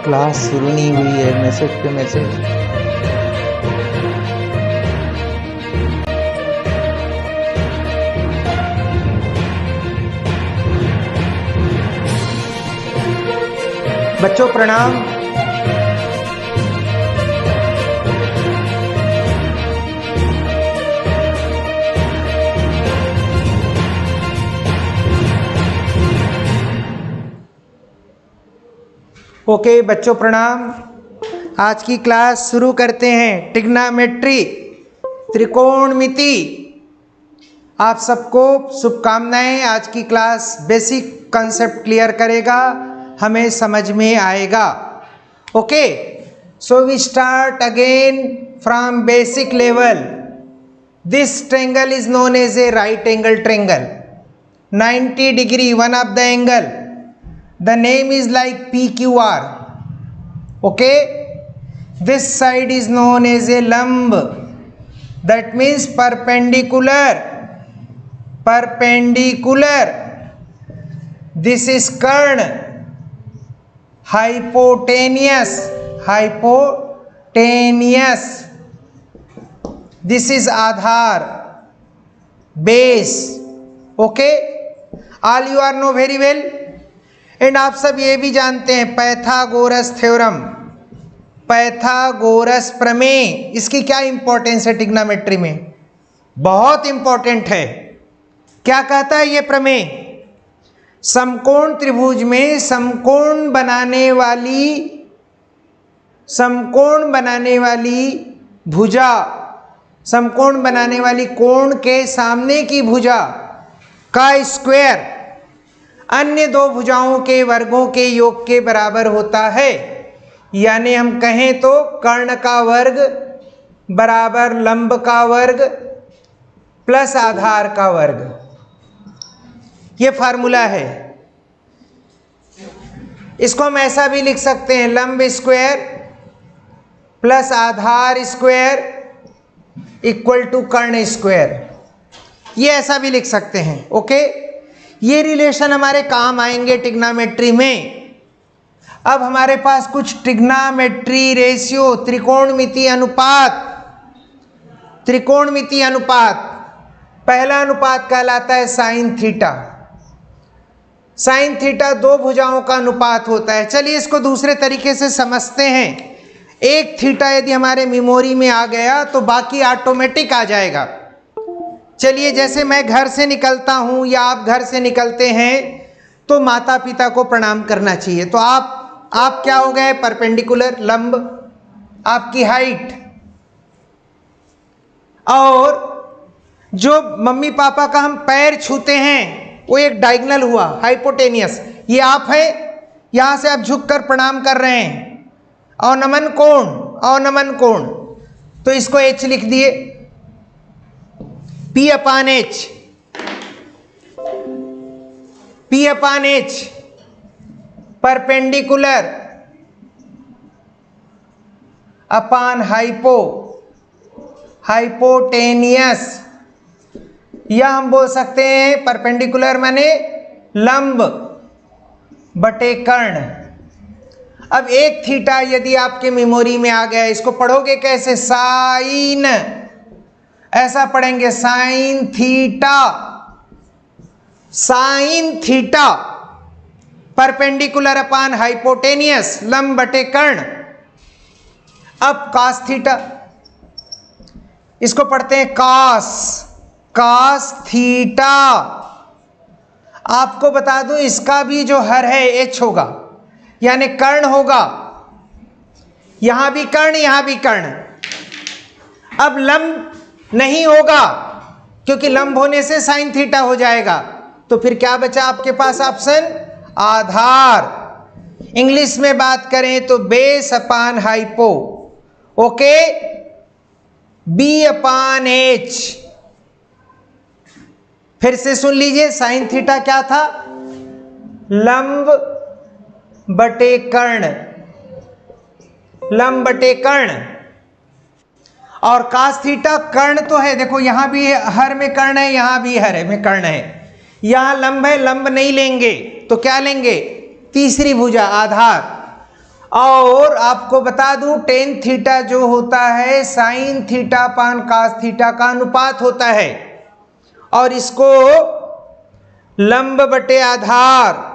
Class शुरू नहीं हुई है, मैसेज पे मैसेज। बच्चों प्रणाम। ओके बच्चों प्रणाम। आज की क्लास शुरू करते हैं। ट्रिग्नोमेट्री, त्रिकोणमिति। आप सबको शुभकामनाएं। आज की क्लास बेसिक कॉन्सेप्ट क्लियर करेगा, हमें समझ में आएगा। Okay, so we start again from basic level. This triangle is known as a right angle triangle. 90 degree one of the angle. The name is like PQR. Okay, this side is known as a lumb. That means perpendicular. Perpendicular. This is kern. Hypotenuse. Hypotenuse. This is Aadhaar, base. Okay, all you are know very well. And आप सब ये भी जानते हैं Pythagoras theorem, Pythagoras प्रमेय। इसकी क्या importance है ट्रिग्नोमेट्री में? बहुत इंपॉर्टेंट है। क्या कहता है ये प्रमेय? समकोण त्रिभुज में समकोण बनाने वाली भुजा, समकोण बनाने वाली कोण के सामने की भुजा का स्क्वायर अन्य दो भुजाओं के वर्गों के योग के बराबर होता है। यानी हम कहें तो कर्ण का वर्ग बराबर लंब का वर्ग प्लस आधार का वर्ग। ये फार्मूला है। इसको हम ऐसा भी लिख सकते हैं, लंब स्क्वायर प्लस आधार स्क्वायर इक्वल टू कर्ण स्क्वायर। ये ऐसा भी लिख सकते हैं। ओके, ये रिलेशन हमारे काम आएंगे ट्रिग्नोमेट्री में। अब हमारे पास कुछ ट्रिग्नोमेट्री रेशियो, त्रिकोणमिति अनुपात। त्रिकोणमिति अनुपात, पहला अनुपात कहलाता है साइन थीटा। साइन थीटा दो भुजाओं का अनुपात होता है। चलिए इसको दूसरे तरीके से समझते हैं। एक थीटा यदि हमारे मेमोरी में आ गया तो बाकी ऑटोमेटिक आ जाएगा। चलिए, जैसे मैं घर से निकलता हूं या आप घर से निकलते हैं तो माता पिता को प्रणाम करना चाहिए। तो आप क्या हो गए? परपेंडिकुलर, लंब, आपकी हाइट। और जो मम्मी पापा का हम पैर छूते हैं वो एक डायगोनल हुआ, हाइपोटेनियस। ये आप है, यहां से आप झुककर प्रणाम कर रहे हैं। अवनमन कोण, अवनमन कोण, तो इसको H लिख दिए, P अपान H, P अपान H। परपेंडिकुलर अपान हाइपोटेनियस। या हम बोल सकते हैं परपेंडिकुलर माने लंब बटे कर्ण। अब एक थीटा यदि आपके मेमोरी में आ गया, इसको पढ़ोगे कैसे? साइन, ऐसा पढ़ेंगे, sine theta. Sine theta perpendicular अपान हाइपोटेनियस, लंब बटे कर्ण। अब कॉस थीटा, इसको पढ़ते हैं कॉस, कॉस थीटा। आपको बता दूं इसका भी जो हर है H होगा, यानी कर्ण होगा। यहां भी कर्ण, यहां भी कर्ण। अब लंब नहीं होगा क्योंकि लंब होने से साइन थीटा हो जाएगा। तो फिर क्या बचा आपके पास ऑप्शन? आधार। इंग्लिश में बात करें तो base upon hypo. Okay, B अपान H। फिर से सुन लीजिए, साइन थीटा क्या था? लंब बटे कर्ण, लंब बटे कर्ण। और कास थीटा कर्ण तो है, देखो यहां भी हर में कर्ण है, यहां भी हर में कर्ण है। यहां लंब है, लंब नहीं लेंगे तो क्या लेंगे? तीसरी भुजा, आधार। और आपको बता दूं टेन थीटा जो होता है sine theta upon cos theta का अनुपात होता है, और इसको लंब बटे आधार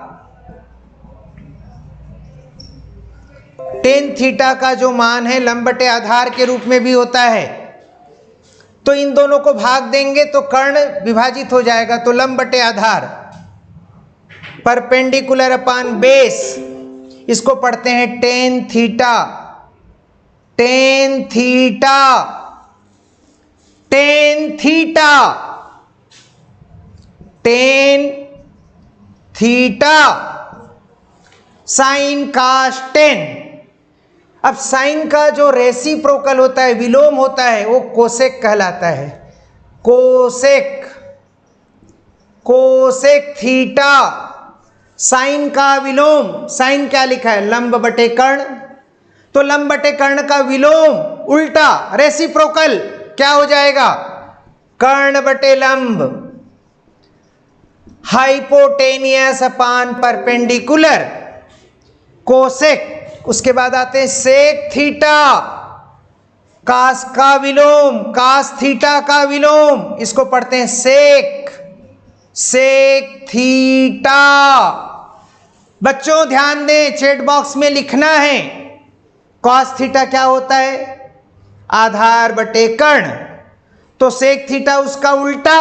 टेन थीटा का जो मान है लंब बटे आधार के रूप में भी होता है। तो इन दोनों को भाग देंगे तो कर्ण विभाजित हो जाएगा, तो लंब बटे आधार परपेंडिकुलर अपान बेस, इसको पढ़ते हैं tan theta. Tan theta tan theta tan theta sine cos tan. अब साइन का जो रेसिप्रोकल होता है, विलोम होता है, वो कोसेक कहलाता है। कोसेक कोसेक थीटा साइन का विलोम, साइन क्या लिखा है लंब बटे कर्ण, तो लंब बटे कर्ण का विलोम उल्टा रेसिप्रोकल क्या हो जाएगा कर्ण बटे लंब। Hypotenuse upon perpendicular cosec. उसके बाद आते हैं सेक थीटा, कास का विलोम, कास थीटा का विलोम, इसको पढ़ते हैं सेक सेक थीटा। बच्चों ध्यान दें, चैट बॉक्स में लिखना है कॉस थीटा क्या होता है आधार बटे कर्ण, तो सेक थीटा उसका उल्टा,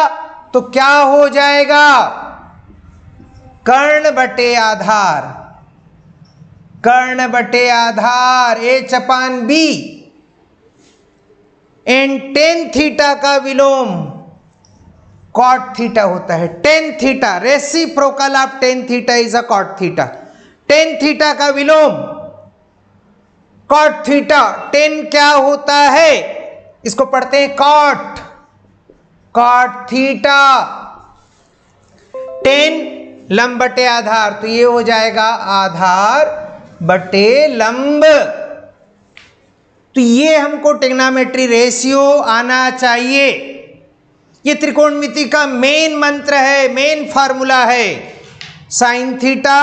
तो क्या हो जाएगा कर्ण बटे आधार, कर्ण बटे आधार h upon b. And tan theta का विलोम कॉट थीटा होता है। Tan theta reciprocal of tan theta is a cot theta. Tan theta का विलोम कॉट थीटा। टेन क्या होता है इसको पढ़ते हैं कॉट, कॉट थीटा। टेन लंब बटे आधार, तो ये हो जाएगा आधार बटे लंब। तो ये हमको ट्रिग्नोमेट्री रेशियो आना चाहिए। ये त्रिकोणमिति का मेन मंत्र है, मेन फार्मूला है। Sine theta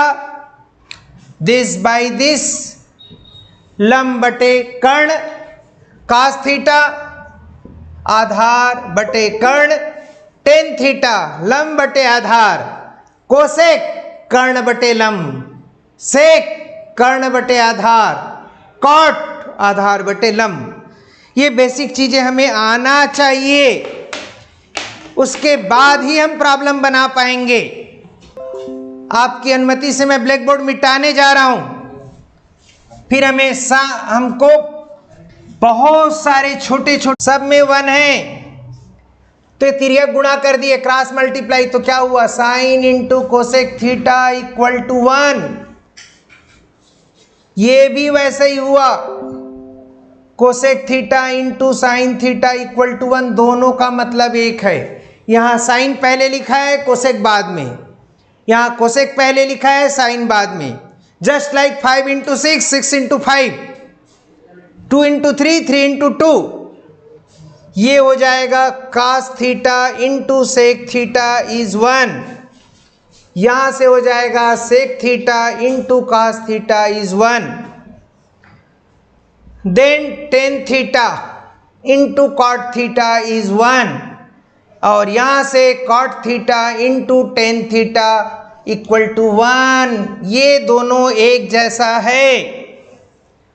this by this लंब बटे कर्ण, कास थीटा आधार बटे कर्ण, टेन थीटा लंब बटे आधार, कोसेक कर्ण बटे लंब, सेक कर्ण बटे आधार, कॉट आधार बटे लंब। ये बेसिक चीजें हमें आना चाहिए, उसके बाद ही हम प्रॉब्लम बना पाएंगे। आपकी अनुमति से मैं ब्लैक बोर्ड मिटाने जा रहा हूं। फिर हमेशा हमको बहुत सारे छोटे छोटे, सब में वन है तो तिर्यक गुणा कर दिए, क्रॉस मल्टीप्लाई, तो क्या हुआ sine into cosec theta equal to 1। ये भी वैसे ही हुआ, cosec theta into sine theta equal to 1, दोनों का मतलब एक है। यहां साइन पहले लिखा है कोसेक बाद में, यहां कोसेक पहले लिखा है साइन बाद में। Just like 5 into 6, 6 into 5, 2 into 3, 3 into 2। ये हो जाएगा cos theta into sec theta is 1। यहां से हो जाएगा sec theta into cos theta is 1। Then tan theta into cot theta is 1, और यहां से cot theta into tan theta equal to 1। ये दोनों एक जैसा है,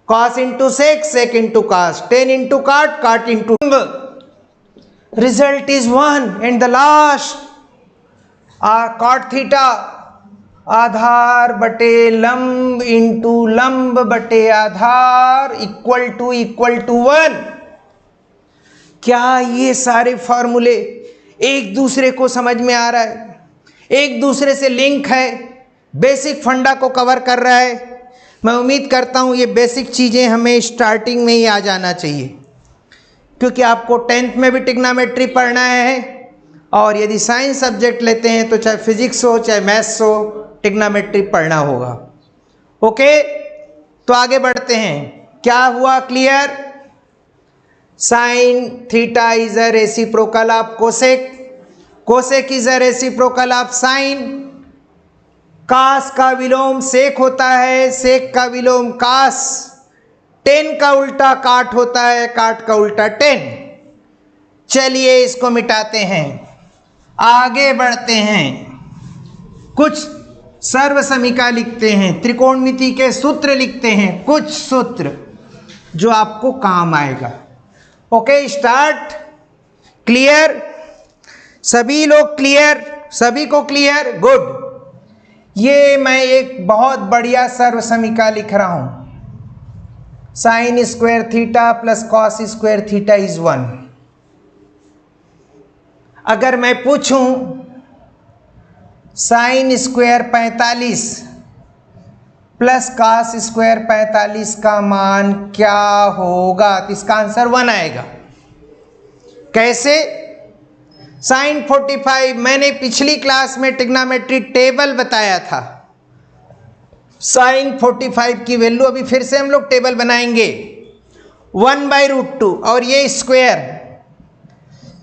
cos into sec, sec into cos, ten into cot, cot into, result is 1। And the last cot theta आधार बटे लंब इंटू लंब बटे आधार इक्वल टू 1। क्या ये सारे फॉर्मूले एक दूसरे को समझ में आ रहा है, एक दूसरे से लिंक है, बेसिक फंडा को कवर कर रहा है? मैं उम्मीद करता हूँ ये बेसिक चीज़ें हमें स्टार्टिंग में ही आ जाना चाहिए, क्योंकि आपको 10th में भी ट्रिग्नोमेट्री पढ़ना है, और यदि साइंस सब्जेक्ट लेते हैं तो चाहे फिजिक्स हो चाहे मैथ्स हो, ट्रिग्नोमेट्री पढ़ना होगा। ओके, तो आगे बढ़ते हैं। क्या हुआ clear? Sine theta is a reciprocal of cosec, cosec is a reciprocal of sine, cos का विलोम सेक होता है, सेक का विलोम कास, टेन का उल्टा काट होता है, काट का उल्टा टेन। चलिए इसको मिटाते हैं, आगे बढ़ते हैं, कुछ सर्व समीका लिखते हैं, त्रिकोणमिति के सूत्र लिखते हैं, कुछ सूत्र जो आपको काम आएगा। Okay, start. क्लियर? सभी लोग क्लियर? सभी को क्लियर? गुड। ये मैं एक बहुत बढ़िया सर्व समीका लिख रहा हूं। Sign square theta plus cos square theta is 1। अगर मैं पूछूं sine square 45 plus cos square 45 का मान क्या होगा, तो इसका आंसर 1 आएगा। कैसे? साइन 45 मैंने पिछली क्लास में ट्रिग्नोमेट्री टेबल बताया था। साइन 45 की वैल्यू अभी फिर से हम लोग टेबल बनाएंगे। 1/√2 और ये स्क्वायर,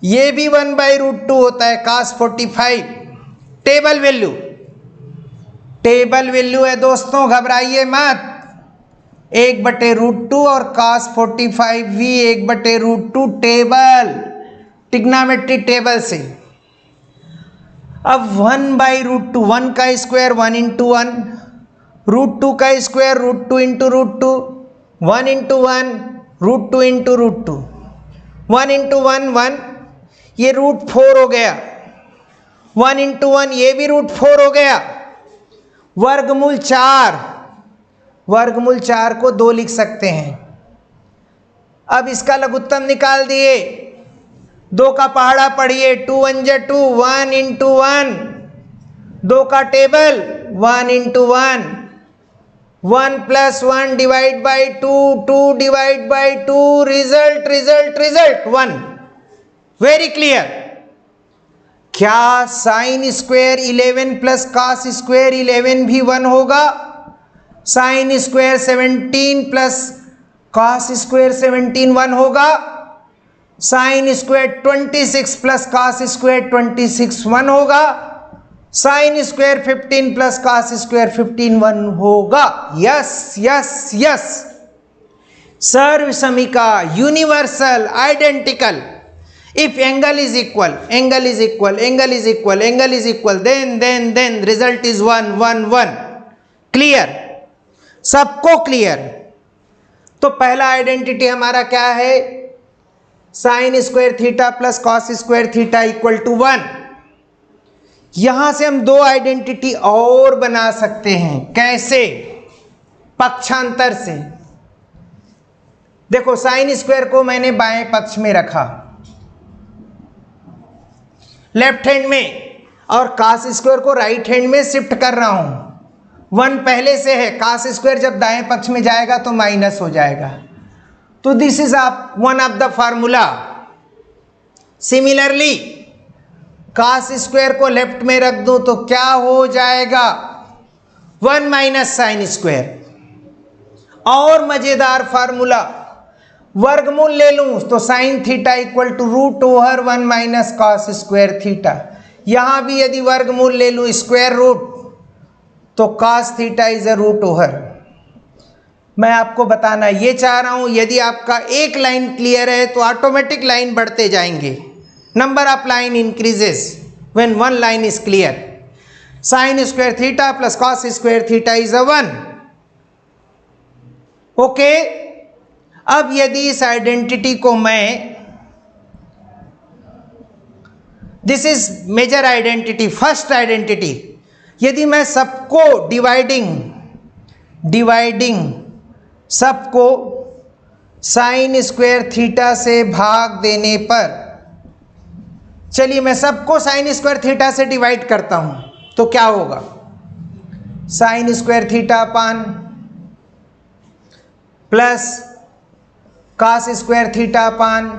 ये भी 1/√2 होता है cos 45। Table value, table value है दोस्तों, घबराइए मत। 1/√2 और cos 45 भी 1/√2 टेबल, ट्रिग्नोमेट्री टेबल से। अब 1/√2, 1 का स्क्वायर 1 इंटू 1, √2 का square √2 into √2, 1 into 1 √2 into √2, 1 into 1 1, ये √4 हो गया। 1 इंटू 1 ये भी √4 हो गया। वर्गमूल 4, वर्गमूल 4 को 2 लिख सकते हैं। अब इसका लघुत्तम निकाल दिए, 2 का पहाड़ा पढ़िए, 2 1 जा 2, 1 इंटू 1, 2 का table 1 into 1, 1 plus 1 divide by 2, 2 divide by 2, result result result 1। Very clear. क्या साइन स्क्वायर 11 प्लस कॉस स्क्वायर 11 भी 1 होगा? साइन स्क्वायर 17 प्लस कॉस स्क्वायर 17 1 होगा? साइन स्क्वायर 26 प्लस कॉस स्क्वायर 26 1 होगा? साइन स्क्वायर 15 प्लस कॉस स्क्वायर 15 1 होगा? Yes yes yes. सर्व समीका universal, identical. If angle is equal, angle is equal, angle is equal, angle is equal, then result is 1 1 1। Clear? सबको clear? तो पहला identity हमारा क्या है? Sine square theta plus cos square theta equal to 1। यहां से हम 2 आइडेंटिटी और बना सकते हैं। कैसे? पक्षांतर से। देखो, साइन स्क्वायर को मैंने बाएं पक्ष में रखा, लेफ्ट हैंड में, और कॉस स्क्वायर को राइट हैंड में शिफ्ट कर रहा हूं। 1 पहले से है, कॉस स्क्वायर जब दाएं पक्ष में जाएगा तो माइनस हो जाएगा। तो this is one of the formula. Similarly cos square को लेफ्ट में रख दूं तो क्या हो जाएगा? 1 माइनस साइन स्क्वायर। और मजेदार फार्मूला, वर्गमूल ले लूं तो sine theta equal to √1 minus cos square theta. यहां भी यदि वर्गमूल ले लूं स्क्वायर रूट तो कॉस थीटा इज अ √। मैं आपको बताना ये चाह रहा हूं, यदि आपका एक लाइन क्लियर है तो ऑटोमेटिक लाइन बढ़ते जाएंगे। Number of line increases when 1 line is clear. Sine square theta plus cos square theta is a 1। Okay. अब यदि इस आइडेंटिटी को मैं, this is major identity, first identity, यदि मैं सबको डिवाइडिंग सबको साइन स्क्वायर थीटा से भाग देने पर, चलिए मैं सबको साइन स्क्वायर थीटा से डिवाइड करता हूं तो क्या होगा? Sine square theta upon plus cos square theta upon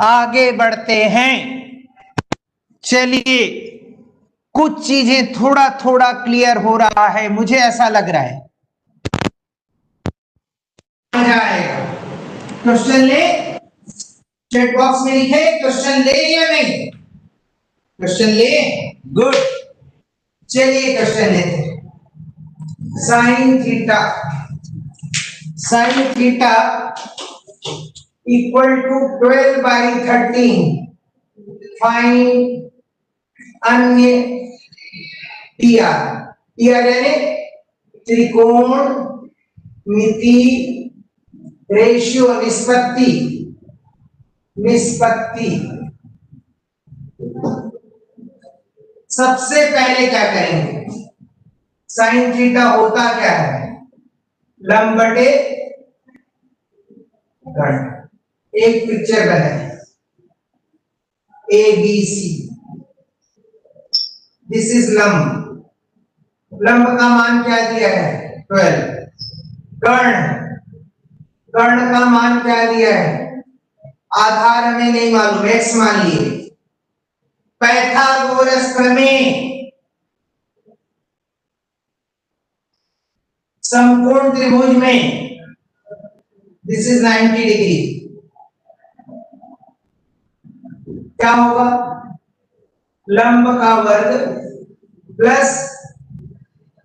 आगे बढ़ते हैं। चलिए, कुछ चीजें थोड़ा थोड़ा क्लियर हो रहा है, मुझे ऐसा लग रहा है। जाएगा क्वेश्चन ले, चैट बॉक्स में लिखे क्वेश्चन ले या नहीं, क्वेश्चन ले, गुड। चलिए क्वेश्चन लेते हैं। Sine theta equal to 12/13, find अन्य टीआर यानी त्रिकोण मिति रेशियो निष्पत्ति। सबसे पहले क्या करेंगे, साइन थीटा होता क्या है, लंब बटे घन। एक पिक्चर बनाए ABC, दिस इज लंब, लंब का मान क्या दिया है 12, कर्ण का मान क्या दिया है, आधार हमें नहीं मालूम, x मान लिए। पाइथागोरस प्रमेय, समकोण त्रिभुज में दिस इज 90 डिग्री, क्या होगा, लंब का वर्ग प्लस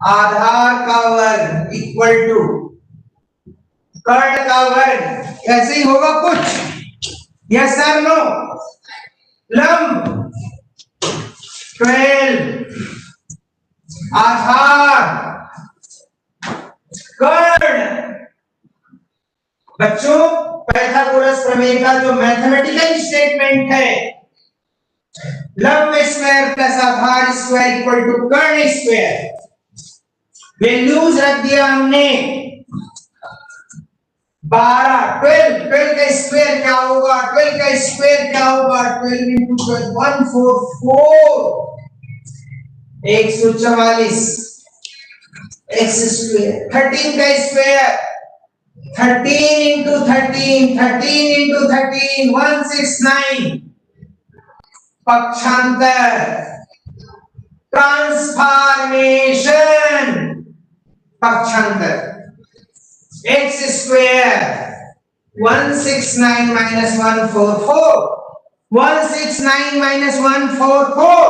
आधार का वर्ग इक्वल टू कर्ण का वर्ग। ऐसे ही होगा कुछ, यस सर नो। लंब 12, आधार कर्ण। बच्चों, पाइथागोरस प्रमेय का जो मैथमेटिकल स्टेटमेंट है, लंब स्क्वायर प्लस आधार स्क्वायर इक्वल टू कर्ण स्क्वायर, वैल्यूज रख दिया हमने 12, 12 का स्क्वायर क्या होगा, 12 का स्क्वायर क्या होगा, 12 इंटू 12 144, 144 एक्स स्क्वायर। 13 का स्क्वायर 13 इंटू 13, 13 इंटू 13 169, पक्षांतर ट्रांसफॉर्मेशन, पक्षांतर x square 169 minus 144, 169 minus 144,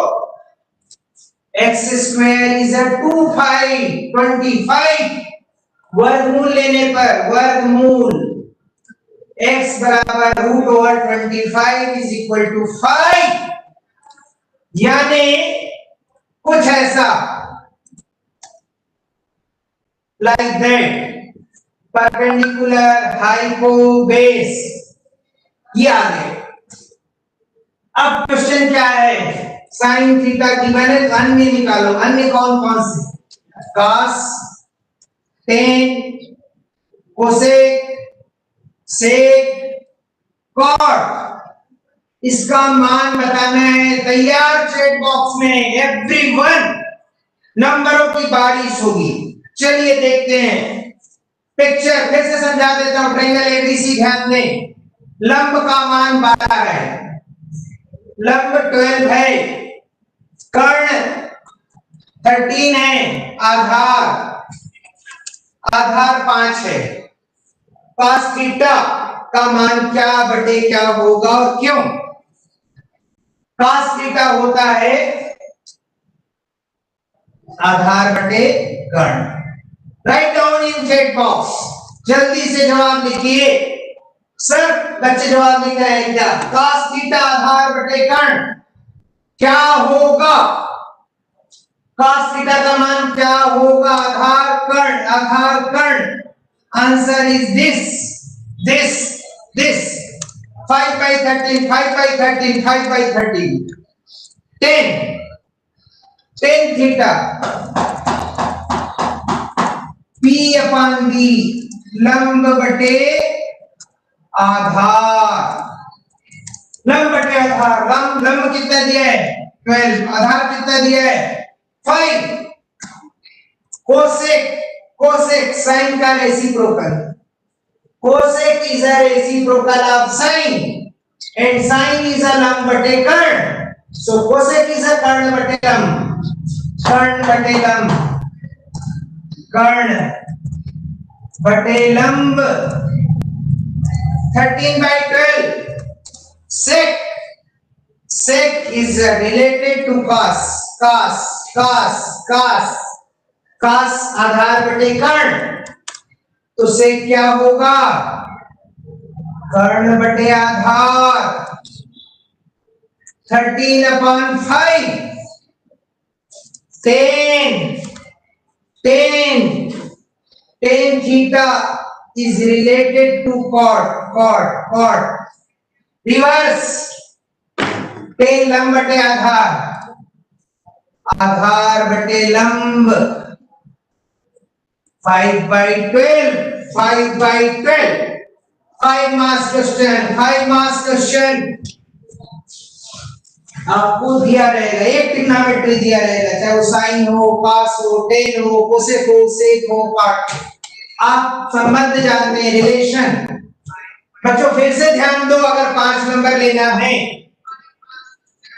x square is 25, वर्गमूल लेने पर वर्गमूल x बराबर √25 इज इक्वल टू 5, यानी कुछ ऐसा लाइक दैट, परपेंडिकुलर हाइपोबेस, ये आ गए। अब क्वेश्चन क्या है, साइन थीटा गिवन है, अन्य निकालो। अन्य कौन कौन से, कॉस, टेन, कोसेक, सेक, कॉट। इसका मान बताना है, तैयार चैट बॉक्स में एवरीवन, नंबरों की बारिश होगी। चलिए देखते हैं पिक्चर, फिर से समझा देता हूं, ट्रायंगल एबीसी ध्यान दें। लंब का मान 12 है, लंब 12 है, कर्ण 13 है, आधार 5 है। cos थीटा का मान क्या बटे क्या होगा और क्यों, cos थीटा होता है आधार बटे कर्ण। Write down in chat box, जल्दी से जवाब लिखिए। सर बच्चे जवाब लिख रहे हैं क्या, cos थीटा आधार बटे कर्ण क्या होगा, cos थीटा का मान क्या होगा, आधार कर्ण। आंसर इज दिस 5/13, 5/13, 5/13, 10 थीटा P/B, लंब बटे आधार, लंब बटे आधार। लंब कितना दिया है 12, आधार कितना दिया है 5। कोसेक साइन का reciprocal, cosec is a reciprocal of sign, and sine is a लंब बटे कर्ण, so cosec is a कर्ण बटे लंब, कर्ण बटे लंब, कर्ण बटे लंब 13/12. sec is related to cos आधार बटे कर्ण, तो sec क्या होगा, कर्ण बटे आधार 13/5. 10 theta is related to cot. Reverse 10 लंब बटे आधार बटे लंब 5/12. 5 मार्क्स क्वेश्चन आपको दिया रहेगा, एक ट्रिग्नोमेट्री दिया रहेगा, चाहे वो साइन हो, कॉस हो, टेन हो, कोसेक हो, सेक हो, कॉट. आप संबंध जानते हैं, रिलेशन. बच्चों फिर से ध्यान दो, अगर 5 नंबर लेना है,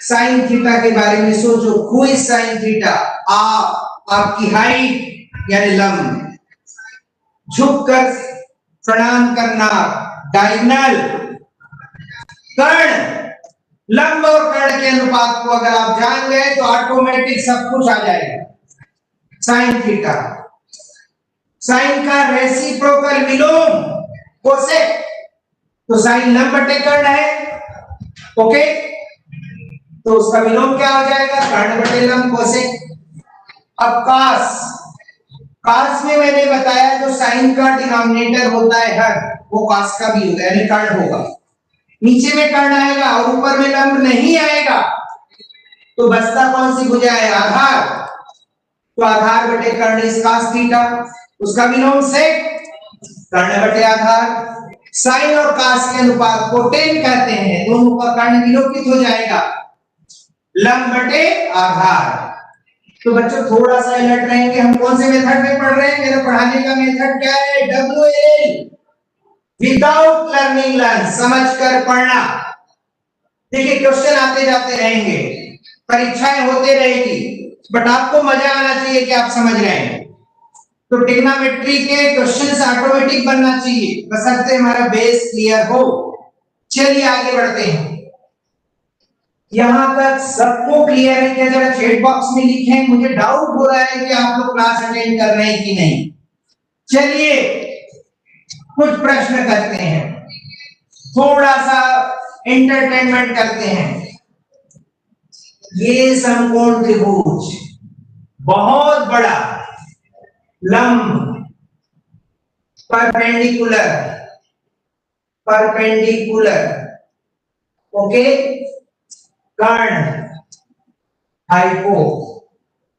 साइन थीटा के बारे में सोचो. Who is sine theta? आपकी हाइट यानी लंब, झुककर प्रणाम करना डायगोनल. कर्ण, लंब और कर्ण के अनुपात को अगर आप जान गए तो ऑटोमेटिक सब कुछ आ जाएगा. साइन थीटा, साइन का रेसिप्रोकल विलोम कोसेक, तो साइन लंब बटे कर्ण है. ओके, तो उसका विलोम क्या हो जाएगा, कर्ण बटे लंब कोसेक. अब कॉस में मैंने बताया जो साइन का डिनोमिनेटर होता है हर, वो कॉस का भी होगा, यानी कर्ण होगा. नीचे में कर्ण आएगा और ऊपर में लंब नहीं आएगा, तो बचता कौन सी भुजा है, आधार. तो आधार बटे कर्ण इज कॉस थीटा, उसका विलोम सेक, कर्ण बटे आधार. साइन और कॉस के अनुपात को 10 कहते हैं, दोनों का कर्ण विलोपित हो जाएगा, लंब बटे आधार. तो बच्चों थोड़ा सा अलर्ट रहेंगे, हम कौन से मेथड में पढ़ रहे हैं, मेरा पढ़ाने का मेथड क्या है, WL, विदाउट लर्निंग लर्न, समझ कर पढ़ना. देखिए क्वेश्चन आते जाते रहेंगे, परीक्षाएं होते रहेगी, बट आपको मजा आना चाहिए कि आप समझ रहे हैं. तो ट्रिग्नोमेट्री के क्वेश्चंस ऑटोमेटिक बनना चाहिए, बशर्ते हमारा बेस क्लियर हो. चलिए आगे बढ़ते हैं. यहां तक सबको क्लियर है क्या? जरा चैट बॉक्स में लिखें, मुझे डाउट हो रहा है कि आप लोग क्लास अटेंड कर रहे हैं कि नहीं. चलिए कुछ प्रश्न करते हैं, थोड़ा सा एंटरटेनमेंट करते हैं. ये समकोण त्रिभुज बहुत बड़ा, लंब परपेंडिकुलर, ओके. कर्ण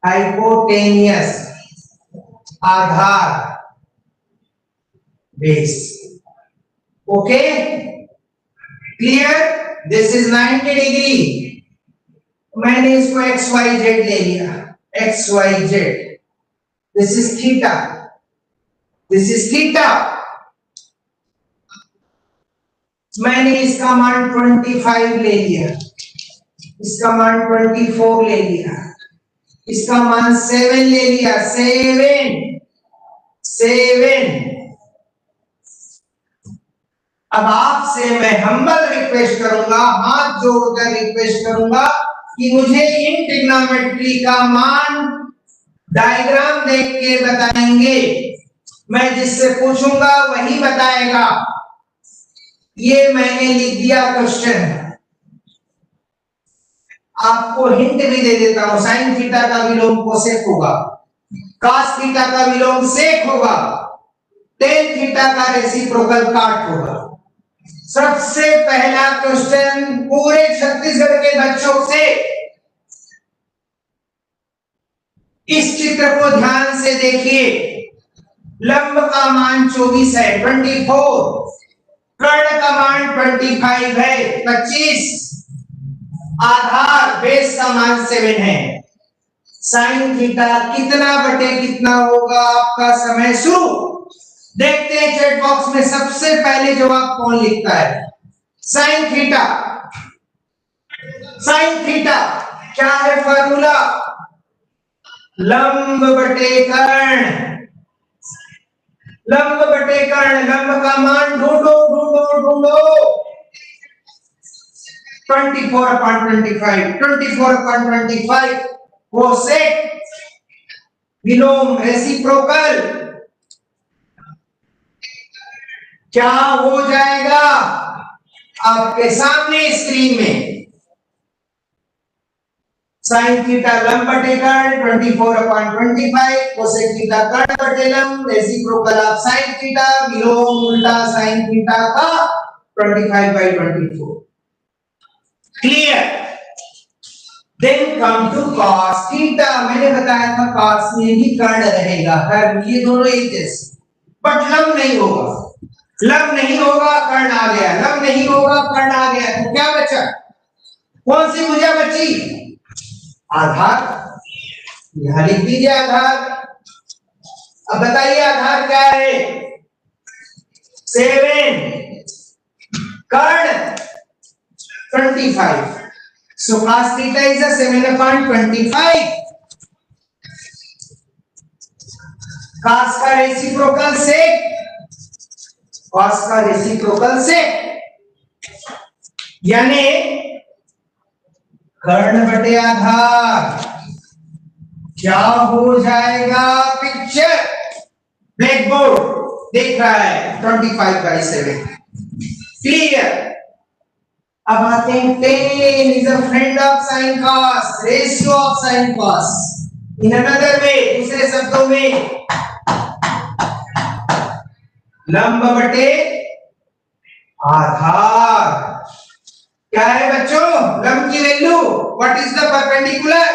हाइपोटेनियस, आधार base. Okay clear. This is 90 degree. मैंने इसको XYZ ले लिया, XYZ. This is theta. मैंने इसका मान 25 ले लिया, इसका मान 24 ले लिया, इसका मान 7 ले लिया. 7. अब आपसे मैं हम्बल रिक्वेस्ट करूंगा, हाथ जोड़कर रिक्वेस्ट करूंगा कि मुझे इन ट्रिग्नोमेट्री का मान डायग्राम देख के बताएंगे. मैं जिससे पूछूंगा वही बताएगा. ये मैंने लिख दिया क्वेश्चन. आपको हिंट भी दे देता हूं, साइन थीटा का विलोम कोसेक होगा, कॉस थीटा का विलोम सेक होगा, टेन थीटा का रेसिप्रोकल कॉट होगा. सबसे पहला क्वेश्चन पूरे छत्तीसगढ़ के बच्चों से, इस चित्र को ध्यान से देखिए. लंब का मान 24 है, 24. कर्ण का मान 25 है, 25. आधार बेस का मान 7 है. साइन थीटा कितना बटे कितना होगा? आपका समय शुरू. देखते हैं चैट बॉक्स में सबसे पहले जवाब कौन लिखता है. साइन थीटा, साइन थीटा क्या है फॉर्मूला? लंब बटे कर्ण, लंब बटे कर्ण, लंब का मान ढूंढो ढूंढो ढूंढो। 24/25, 24/25 कोसेक विलोम रेसिप्रोकल क्या हो जाएगा आपके सामने स्क्रीन में? साइन थीटा लंब बटे कर्ण 24/25, कोसेक थीटा कर्ण बटे लंब, रेसिप्रोकल ऑफ साइन थीटा विलोम उल्टा साइन थीटा का 25/24। Clear? Then come to cos theta. मैंने बताया था cos में भी कर्ण रहेगा, हर ये दोनों एक जैसे, बट लंब नहीं होगा, लंब नहीं होगा, कर्ण आ गया, लंब नहीं होगा, कर्ण आ गया, तो क्या बचा? कौन सी भुजा बची? आधार। यहां लिख दीजिए आधार। अब बताइए आधार क्या है? 7, कर्ण 25, so cos theta is a 7/25। cos का रेसिप्रोकल sec, cos का रेसिप्रोकल sec, यानी कर्ण बटे आधार क्या हो जाएगा? पिक्चर ब्लैक बोर्ड देख रहा है 25/7। क्लियर? अब आते हैं 10 is a friend of sin cos, ratio of sin cos in another way, दूसरे शब्दों में लंब बटे आधार क्या है बच्चों? लंब की value what is the perpendicular,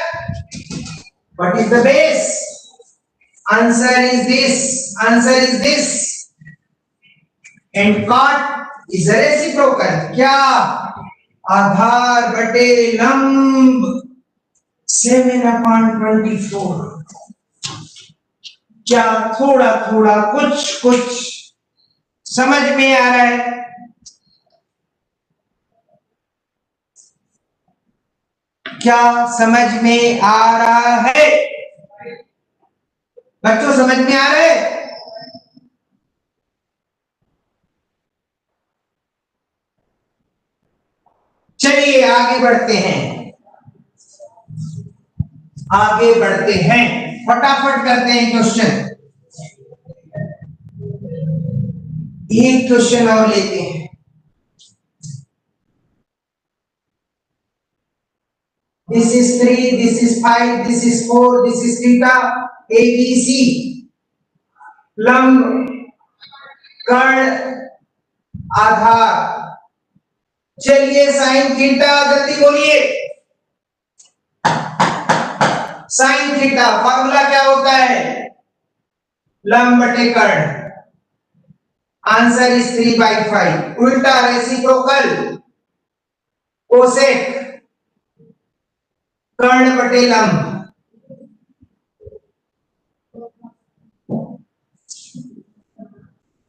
what is the base? Answer is this, answer is this, and cot is a reciprocal क्या? आधार बटे लंब 7/24। क्या थोड़ा थोड़ा कुछ कुछ समझ में आ रहा है? क्या समझ में आ रहा है बच्चों? समझ में आ रहा है? चलिए आगे बढ़ते हैं, आगे बढ़ते हैं, फटाफट करते हैं क्वेश्चन। एक क्वेश्चन और लेते हैं। This is 3, this is 5, this is 4, this is theta, ABC। लंब, कर्ण, आधार। चलिए साइन थीटा जल्दी बोलिए। साइन थीटा फॉर्मूला क्या होता है? लंब बटे कर्ण। Answer is 3/5। उल्टा रेसिप्रोकल कोसेक कर्ण बटे लंब।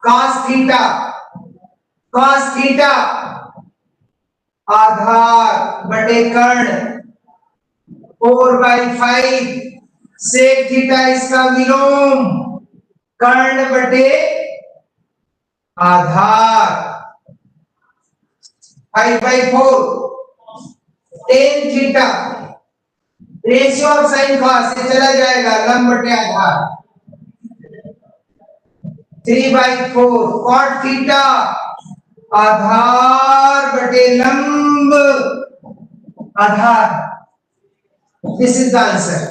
cos थीटा, cos थीटा आधार बटे कर्ण 4/5। सेक थीटा इसका विलोम कर्ण बटे आधार 5/4। tan theta ratio of sine cos से चला जाएगा, लंब बटे आधार 3/4। cot थीटा आधार बटे लंब आधार। This is the answer.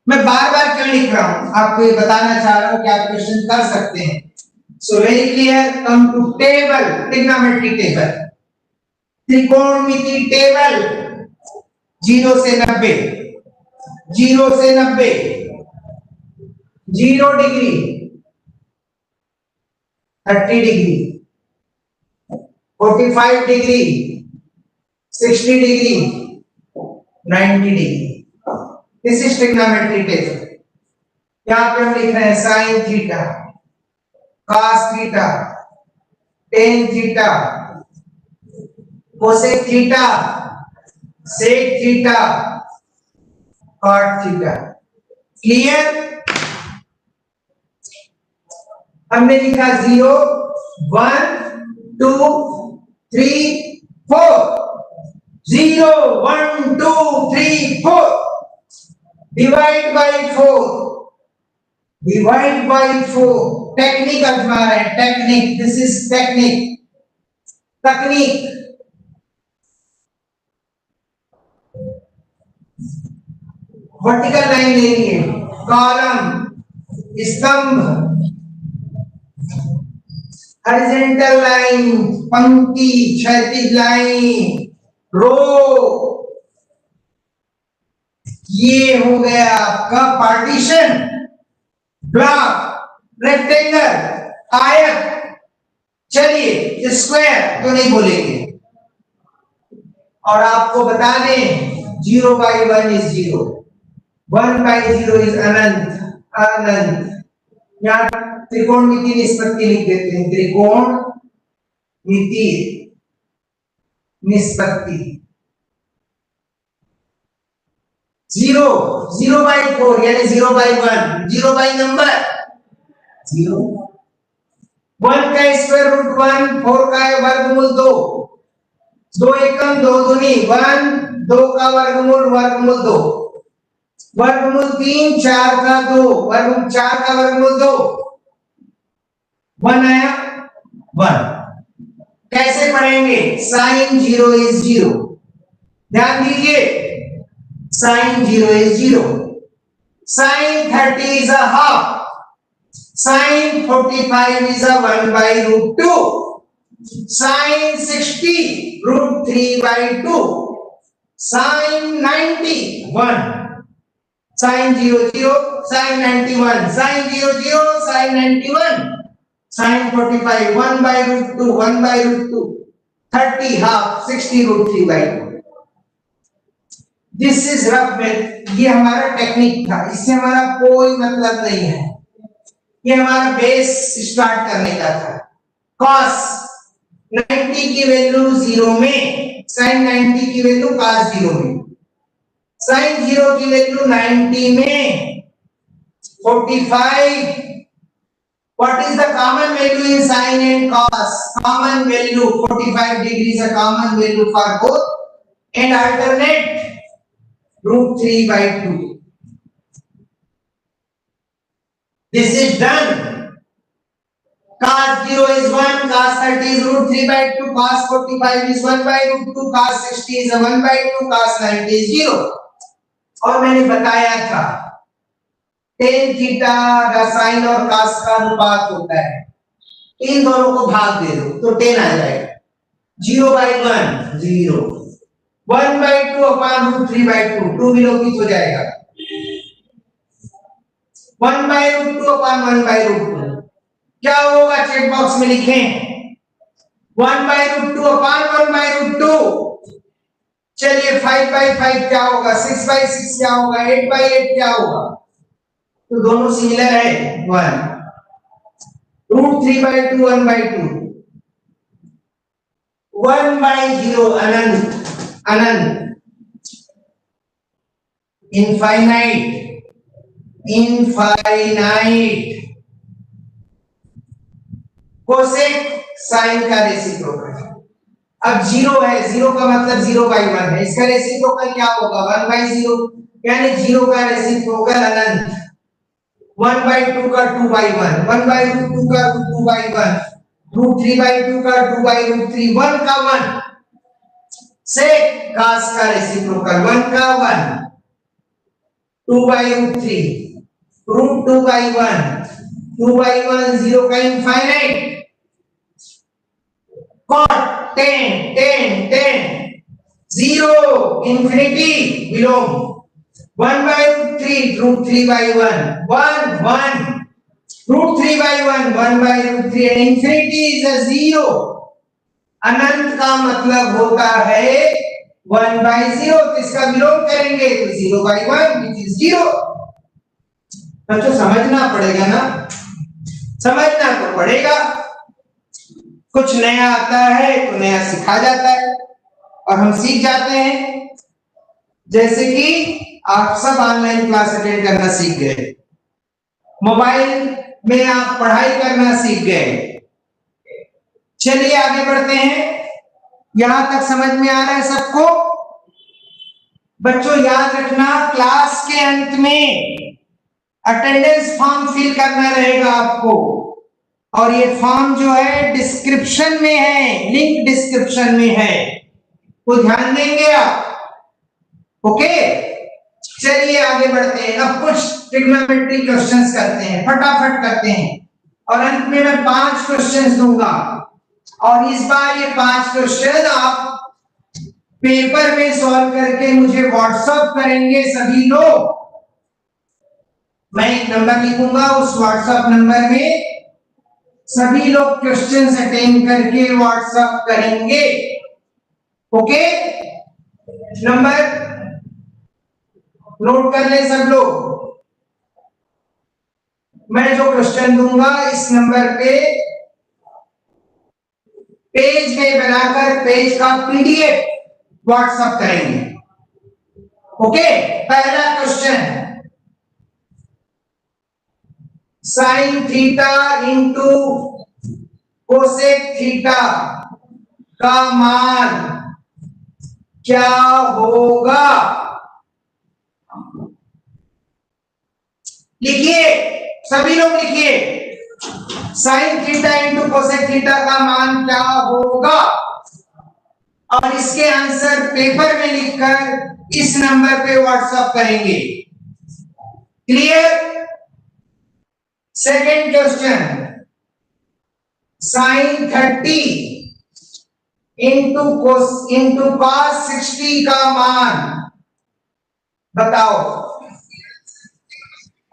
मैं बार बार क्यों लिख रहा हूं, आपको ये बताना चाह रहा हूं कि आप क्वेश्चन कर सकते हैं। So very clear. Come to table, trigonometry table, त्रिकोणमिति टेबल। 0 से 90, 0 से 90, 0 degree, 30 degree, 45 degree, 60 degree, 90 degree. This is trigonometry table. यहां पे हम लिख रहे हैं sine theta, cos theta, tan theta, cosec theta, sec theta, cot theta. Clear? हमने लिखा 0 1 2 3 4, 0 1 2 3 4, divide by 4, divide by 4। Technique आजमा रहे हैं, टेक्निक, दिस इज टेक्निक, तकनीक। वर्टिकल लाइन लेनी है, कॉलम, स्तंभ, हॉरिजॉन्टल लाइन, पंक्ति, क्षैतिज लाइन, रो। ये हो गया आपका पार्टीशन, ब्लॉक, रेक्टेंगल, आयत। चलिए स्क्वायर तो नहीं बोलेंगे। और आपको बता दें 0 बाई 1 इज 0, 1 बाई 0 इज अनंत, अनंत। यहां त्रिकोणमिति निष्पत्ति लिख देते हैं, त्रिकोणमिति निष्पत्ति 0, 0 बाई 4 यानी 0 बाई 1, 0 बाई नंबर 0, 1 का स्क्वायर रूट 1, 4 का वर्गमूल 2, 2 एकम 2 दूनी 1, 2 का वर्गमूल वर्गमूल 2, वर्गमूल 3, 4 का 2, वर्गमूल 4 का वर्गमूल 2, 1 आया 1। कैसे पढ़ेंगे? साइन 0 इज 0, ध्यान दीजिए, sine 0 is 0, sine 30 is a half, sine 45 is a 1 by root 2, sin 60 root 3 by 2, sin 90 1, sin 0 0, sin 91, sin 0 0, sin 91, sin 45 1 by root 2, 1 by root 2, 30 half, 60 root 3 by 2। This is rough method, ये हमारा technique था, इससे हमारा कोई मतलब नहीं है, ये हमारा बेस स्टार्ट करने का था। cos 90 की वैल्यू 0 में, sin 90 की वैल्यू cos 0 में, sin 0 की वैल्यू 90 में 45। What is the common value in sin and cos? Common value 45 degrees a common value for both and alternate root 3 by 2. This is done. Cos 0 is 1, cos 30 is root 3 by 2, cos 45 is 1 by root 2, cos 60 is 1 by 2, cos 90 is 0। और मैंने बताया था tan theta का sign और cos का अनुपात होता है, इन दोनों को भाग दे दो तो tan आ जाएगा, 0 by 1 0, 1 by 2 upon root 3 by 2, 2 विलोपित हो जाएगा, 1 by root 2 upon 1 by root 2। क्या होगा चेक बॉक्स में लिखें, 1 by root 2 upon 1 by root 2। चलिए 5 by 5 क्या होगा, 6 by 6 क्या होगा, 8 by 8 क्या होगा, तो दोनों सिमिलर है 1, root 3 by 2 1 by 2, 1 by 0 अनंत, अनंत, इनफाइनाइट, इनफाइनाइट, कोसेक साइन का रेसिप्रोकल। अब 0 है, 0 का मतलब 0 by 1 है, इसका रेसिप्रोकल क्या होगा 1 by 0, यानी 0 का रेसिप्रोकल अनंत, 1 by 2 का 2 by 1, 1 by root 2 का 2 by 1, root 3 by 2 का 2 by root 3, 1 का 1, सेक cos का रेसिप्रोकल 1 का 1, 2 by root 3, root 2 by 1, 2 by 1 0 का infinite, cot 10 0 infinity belong 1 by root 3, root 3 by 1, 1 1, root 3 by 1, 1 by root 3, and infinity is a 0। अनंत का मतलब होता है 1 by 0, तो इसका विलोम करेंगे तो 0 by 1 which is 0। बच्चों समझना पड़ेगा ना, समझना तो पड़ेगा, कुछ नया आता है तो नया सिखा जाता है। और हम सीख जाते हैं। जैसे कि आप सब ऑनलाइन क्लास अटेंड करना सीख गए, मोबाइल में आप पढ़ाई करना सीख गए। चलिए आगे बढ़ते हैं। यहां तक समझ में आ रहा है सबको? बच्चों याद रखना, क्लास के अंत में अटेंडेंस फॉर्म फिल करना रहेगा आपको, और ये फॉर्म जो है डिस्क्रिप्शन में है, लिंक डिस्क्रिप्शन में है, वो ध्यान देंगे आप। ओके, चलिए आगे बढ़ते हैं। अब कुछ ट्रिग्नोमेट्री क्वेश्चंस करते हैं, फटाफट करते हैं, और अंत में मैं 5 क्वेश्चंस दूंगा, और इस बार ये 5 क्वेश्चन आप पेपर में सॉल्व करके मुझे व्हाट्सएप करेंगे सभी लोग। मैं एक नंबर लिखूंगा, उस व्हाट्सएप नंबर में सभी लोग क्वेश्चंस अटेंड करके व्हाट्सएप करेंगे। ओके, नंबर नोट कर ले सब लोग। मैं जो क्वेश्चन दूंगा इस नंबर पे पेज में बनाकर पेज का पीडीएफ व्हाट्सएप करेंगे। ओके, पहला question, sine theta into cosec theta का मान क्या होगा? लिखिए, सभी लोग लिखिए, sine theta into cosec theta का मान क्या होगा, और इसके आंसर पेपर में लिखकर इस नंबर पे व्हाट्सएप करेंगे। Clear? Second question, sine 30 into cos 60 का मान बताओ।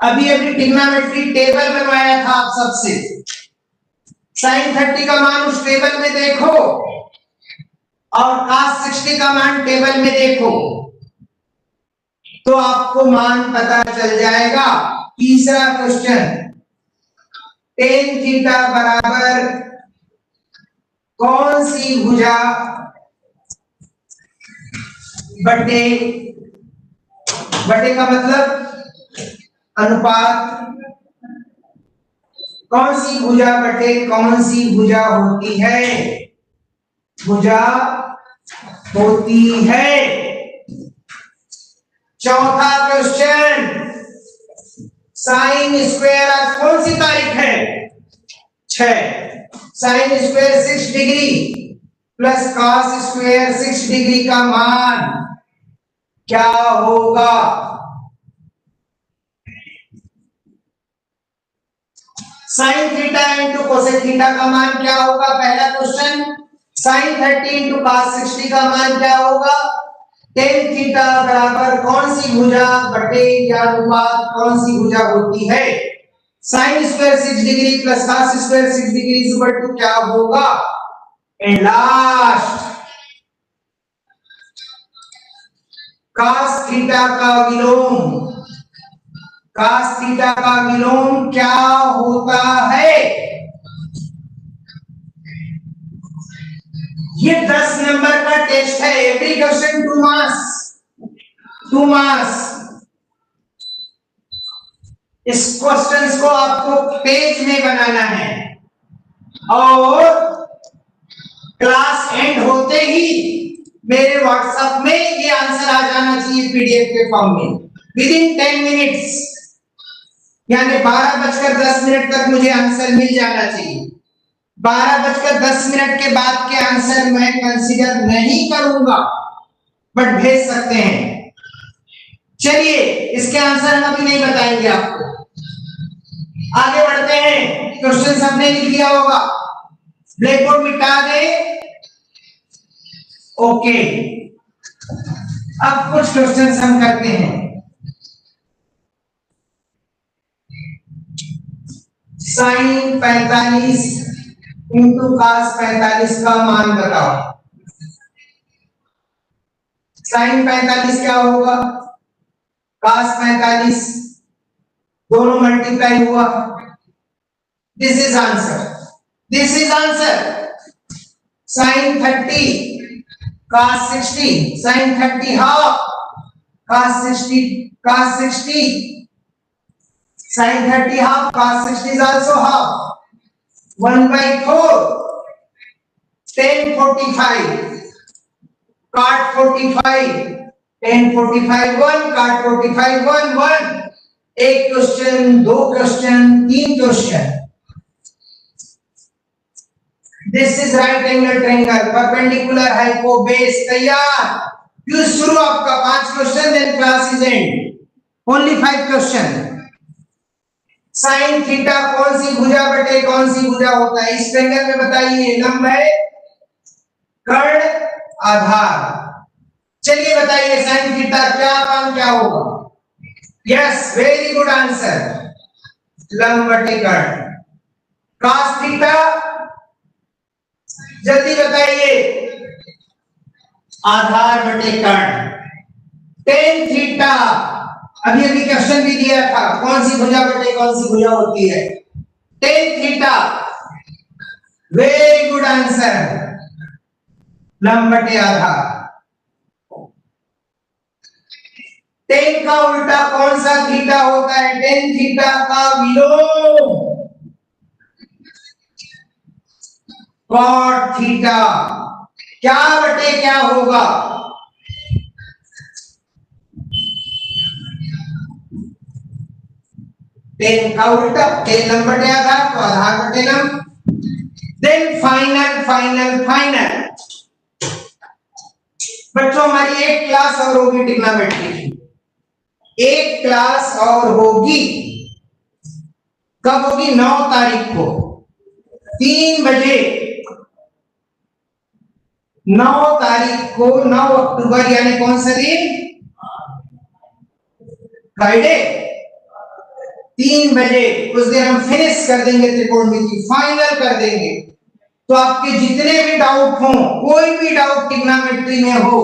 अभी ट्रिग्नोमेट्री टेबल बनवाया था आप सबसे, साइन 30 का मान उस टेबल में देखो और cos 60 का मान टेबल में देखो, तो आपको मान पता चल जाएगा। तीसरा क्वेश्चन, टेन थीटा बराबर कौन सी भुजा बटे का मतलब अनुपात, कौन सी भुजा बटे कौन सी भुजा होती है? भुजा होती है। चौथा क्वेश्चन, साइन स्क्वायर आज कौन सी तारीख है? 6। Sign square 6 degree plus cos square 6 degree का मान क्या होगा? Sine theta into cosec theta का मान क्या होगा? पहला क्वेश्चन, साइन 30 इंटू कॉस 60 का मान क्या होगा? टेन थीटा बराबर कौन सी भुजा बटे या अनुपात कौन सी भुजा होती है? Sine square 6 degree plus cos square 6 degree is equal to क्या होगा? एंड लास्ट, कॉस थीटा का विलोम, कॉस थीटा का विलोम क्या होता है? ये 10 नंबर का टेस्ट है। Every question 2 marks. इस क्वेश्चंस को आपको पेज में बनाना है, और क्लास एंड होते ही मेरे व्हाट्सएप में ये आंसर आ जाना चाहिए पीडीएफ के फॉर्म में विद इन 10 मिनट्स, यानी 12:10 तक मुझे आंसर मिल जाना चाहिए। 12:10 के बाद के आंसर मैं कंसीडर नहीं करूंगा, बट भेज सकते हैं। चलिए, इसके आंसर हम अभी नहीं बताएंगे आपको। आगे बढ़ते हैं। क्वेश्चन सबने लिख लिया होगा, ब्लैक बोर्ड मिटा दे। ओके, अब कुछ क्वेश्चन हम करते हैं। साइन 45 इंटू कॉस 45 का मान बताओ। साइन 45 क्या होगा? कॉस 45 दोनों मल्टीप्लाई हुआ। This is answer, this is answer. Sine 30 cos 60, sin 30 half, cos 60, sin 30 half, cos 60 is also half, 1/4, tan 45, cot 45, tan 45 1, cot 45 1 1, एक क्वेश्चन, दो क्वेश्चन, तीन question. This is right angle triangle, perpendicular hypo base, तैयार। क्यों शुरू आपका 5 question, then class is end, only 5 question. Sine theta कौन सी भुजा बटे कौन सी भुजा होता है इस ट्रायंगल में, बताइए। लंब है, कर्ण, आधार। चलिए बताइए साइन थीटा क्या मान क्या होगा। यस, वेरी गुड आंसर, लंब बटे कर्ण। कॉस थीटा, जल्दी बताइए, आधार बटे कर्ण। टेन थीटा, अभी अभी क्वेश्चन भी दिया था, कौन सी भुजा बटे कौन सी भुजा होती है। Tan theta, very good answer, लंब बटे आधार। टेन का उल्टा कौन सा थीटा होता है, टेन थीटा का विलोम कॉट थीटा। क्या बटे क्या होगा, टेन का उल्टा, टेन लंब बटे आधार, तो आधार बटे लंब। देन फाइनल फाइनल फाइनल बच्चों, हमारी एक क्लास और होगी ट्रिग्नोमेट्री की, एक क्लास और होगी। कब होगी, 9 तारीख को 3 बजे। 9 तारीख को, 9 अक्टूबर, यानी कौन सा दिन, फ्राइडे, 3 बजे। उस दिन हम फिनिश कर देंगे त्रिकोणमिति, फाइनल कर देंगे। तो आपके जितने भी डाउट हो, कोई भी डाउट ट्रिग्नोमेट्री में हो,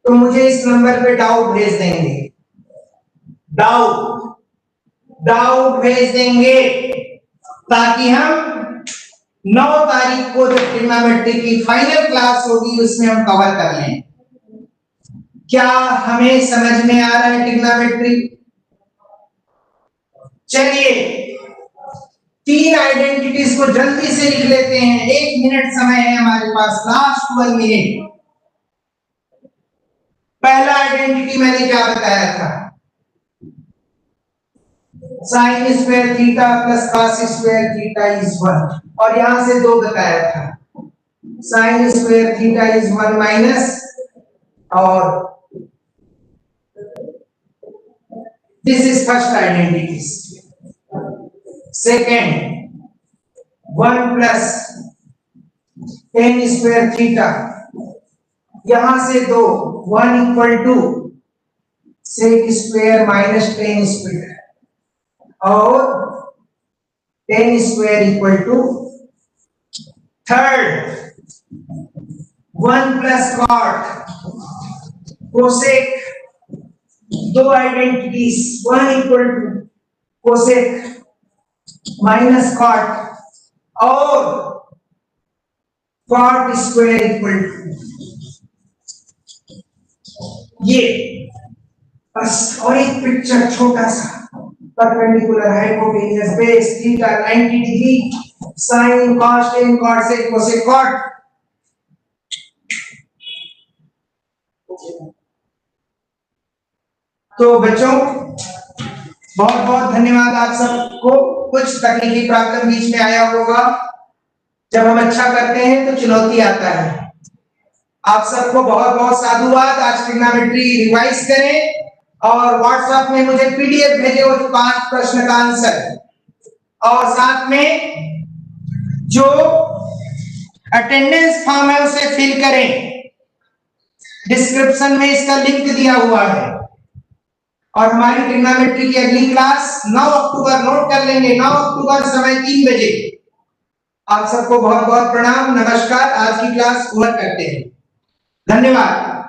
तो मुझे इस नंबर पे डाउट भेज देंगे, डाउट भेज देंगे, ताकि हम 9 तारीख को जब ट्रिग्नोमेट्री की फाइनल क्लास होगी उसमें हम कवर कर लें। क्या हमें समझ में आ रहा है ट्रिग्नोमेट्री? चलिए 3 आइडेंटिटीज को जल्दी से लिख लेते हैं, 1 मिनट समय है हमारे पास, लास्ट 1 मिनट। पहला आइडेंटिटी मैंने क्या बताया था, sine square theta plus cos square theta is 1, और यहां से 2 बताया था, sine square theta is 1 minus, और this is first identity. Second, 1 plus tan square theta, यहां से 2, 1 equal to sec square minus tan square, और tan square equal to, third 1 plus cot cosec, 2 identities, 1 equal to cosec minus cot, और cot square equal to ये। बस, और एक picture छोटा सा, perpendicular hypotenuse base theta 90 degree, sine cos tan cot sec cosec cot. तो बच्चों बहुत बहुत धन्यवाद आप सबको। कुछ तकनीकी प्रॉब्लम बीच में आया होगा, जब हम अच्छा करते हैं तो चुनौती आता है। आप सबको बहुत बहुत साधुवाद। आज ट्रिग्नोमेट्री रिवाइज करें और व्हाट्सएप में मुझे पीडीएफ भेजे उस 5 प्रश्न का आंसर, और साथ में जो अटेंडेंस फॉर्म है उसे फिल करें। डिस्क्रिप्शन में इसका लिंक दिया हुआ है। और हमारी ट्रिग्नोमेट्री की अगली क्लास 9 अक्टूबर, नोट कर लेंगे, 9 अक्टूबर समय 3 बजे। आप सबको बहुत बहुत प्रणाम, नमस्कार। आज की क्लास पूर्ण करते हैं, धन्यवाद।